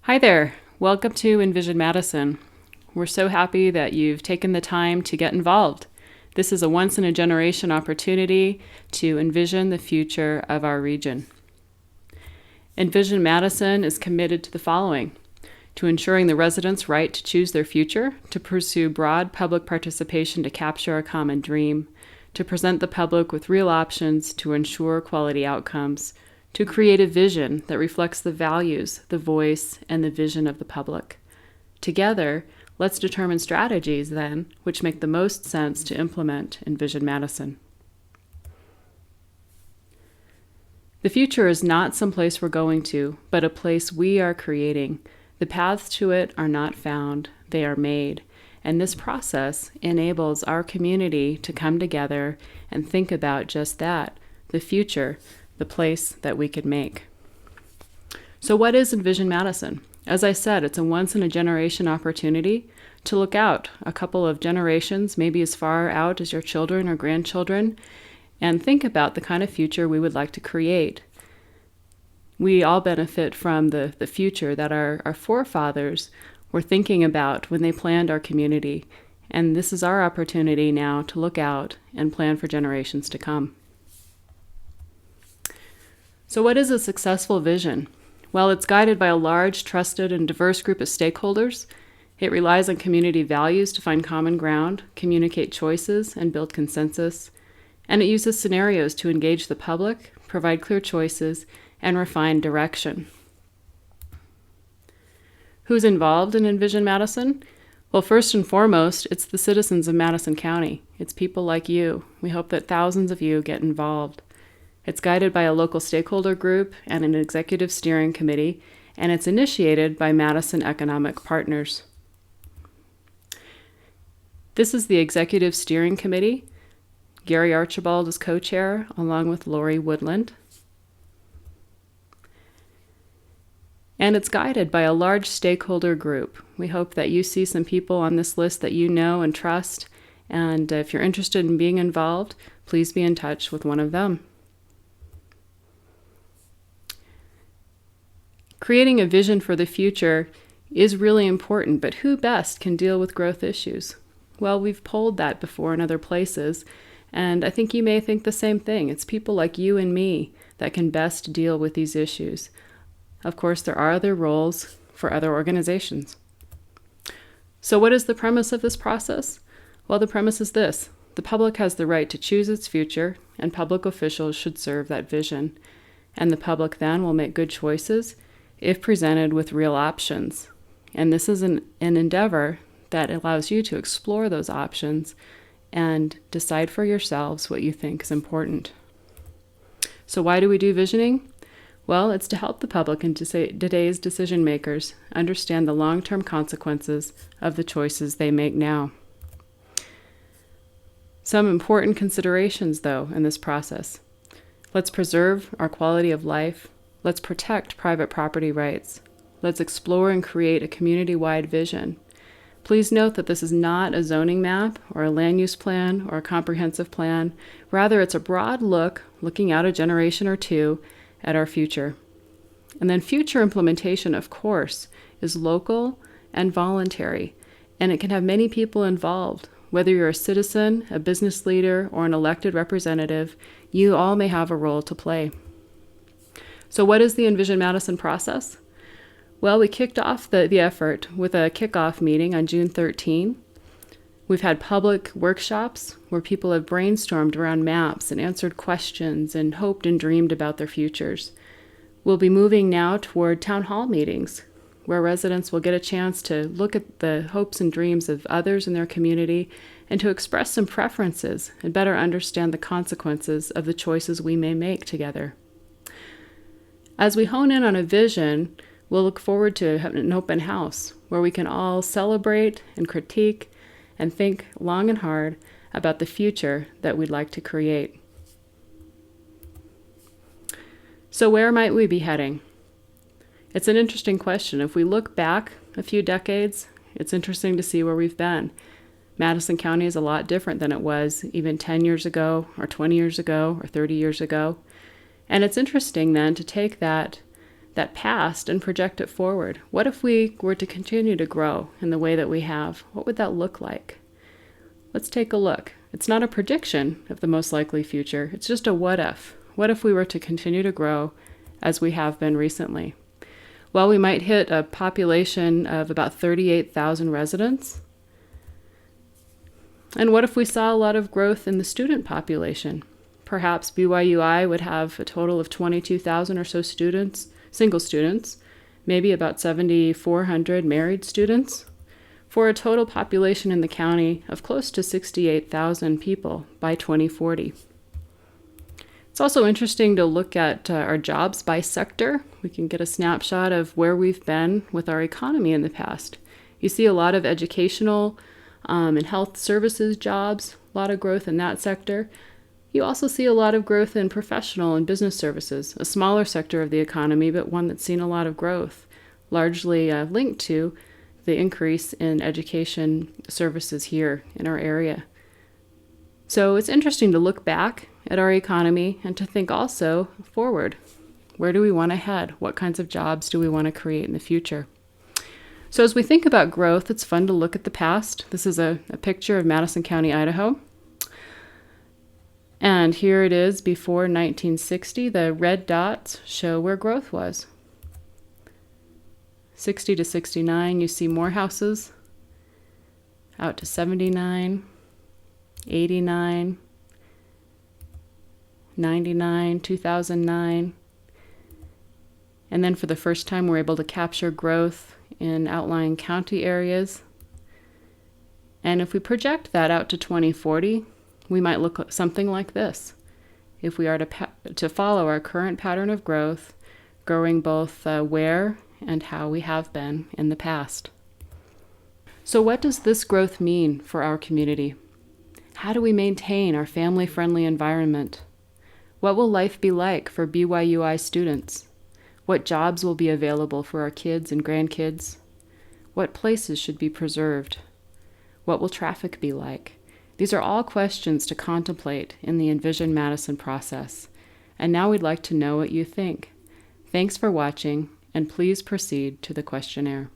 Hi there. Welcome to Envision Madison. We're so happy that you've taken the time to get involved. This is a once-in-a-generation opportunity to envision the future of our region. Envision Madison is committed to the following: to ensuring the residents' right to choose their future, to pursue broad public participation to capture a common dream, to present the public with real options to ensure quality outcomes, to create a vision that reflects the values, the voice, and the vision of the public. Together, let's determine strategies, then, which make the most sense to implement Envision Madison. The future is not some place we're going to, but a place we are creating. The paths to it are not found, they are made. And this process enables our community to come together and think about just that, the future, the place that we could make. So what is Envision Madison? As I said, it's a once-in-a-generation opportunity to look out a couple of generations, maybe as far out as your children or grandchildren, and think about the kind of future we would like to create. We all benefit from the future that our forefathers were thinking about when they planned our community, and this is our opportunity now to look out and plan for generations to come. So what is a successful vision? Well, it's guided by a large, trusted, and diverse group of stakeholders. It relies on community values to find common ground, communicate choices, and build consensus. And it uses scenarios to engage the public, provide clear choices, and refine direction. Who's involved in Envision Madison? Well, first and foremost, it's the citizens of Madison County. It's people like you. We hope that thousands of you get involved. It's guided by a local stakeholder group and an executive steering committee, and it's initiated by Madison Economic Partners. This is the executive steering committee. Gary Archibald is co-chair, along with Lori Woodland. And it's guided by a large stakeholder group. We hope that you see some people on this list that you know and trust, and if you're interested in being involved, please be in touch with one of them. Creating a vision for the future is really important, but who best can deal with growth issues? Well, we've polled that before in other places, and I think you may think the same thing. It's people like you and me that can best deal with these issues. Of course, there are other roles for other organizations. So what is the premise of this process? Well, the premise is this: the public has the right to choose its future, and public officials should serve that vision. And the public then will make good choices if presented with real options. And this is an endeavor that allows you to explore those options and decide for yourselves what you think is important. So why do we do visioning? Well, it's to help the public and today's decision makers understand the long-term consequences of the choices they make now. Some important considerations, though, in this process. Let's preserve our quality of life. Let's protect private property rights. Let's explore and create a community-wide vision. Please note that this is not a zoning map or a land use plan or a comprehensive plan. Rather, it's a broad look, looking out a generation or two at our future. And then future implementation, of course, is local and voluntary, and it can have many people involved. Whether you're a citizen, a business leader, or an elected representative, you all may have a role to play. So what is the Envision Madison process? Well, we kicked off the effort with a kickoff meeting on June 13. We've had public workshops where people have brainstormed around maps and answered questions and hoped and dreamed about their futures. We'll be moving now toward town hall meetings, where residents will get a chance to look at the hopes and dreams of others in their community and to express some preferences and better understand the consequences of the choices we may make together. As we hone in on a vision, we'll look forward to an open house where we can all celebrate and critique and think long and hard about the future that we'd like to create. So where might we be heading? It's an interesting question. If we look back a few decades, it's interesting to see where we've been. Madison County is a lot different than it was even 10 years ago, or 20 years ago, or 30 years ago. And it's interesting then to take that that past and project it forward. What if we were to continue to grow in the way that we have? What would that look like? Let's take a look. It's not a prediction of the most likely future. It's just a what if. What if we were to continue to grow as we have been recently? Well, we might hit a population of about 38,000 residents. And what if we saw a lot of growth in the student population? Perhaps BYUI would have a total of 22,000 or so students, single students, maybe about 7,400 married students, for a total population in the county of close to 68,000 people by 2040. It's also interesting to look at our jobs by sector. We can get a snapshot of where we've been with our economy in the past. You see a lot of educational and health services jobs, a lot of growth in that sector. You also see a lot of growth in professional and business services, a smaller sector of the economy, but one that's seen a lot of growth, largely linked to the increase in education services here in our area. So it's interesting to look back at our economy and to think also forward. Where do we want to head? What kinds of jobs do we want to create in the future? So as we think about growth, it's fun to look at the past. This is a picture of Madison County, Idaho. And here it is before 1960. The red dots show where growth was. 60 to 69, you see more houses. Out to 79, 89, 99, 2009. And then for the first time, we're able to capture growth in outlying county areas. And if we project that out to 2040, we might look something like this. If we are to follow our current pattern of growth, growing both where and how we have been in the past. So what does this growth mean for our community? How do we maintain our family-friendly environment? What will life be like for BYUI students? What jobs will be available for our kids and grandkids? What places should be preserved? What will traffic be like? These are all questions to contemplate in the Envision Madison process. And now we'd like to know what you think. Thanks for watching, and please proceed to the questionnaire.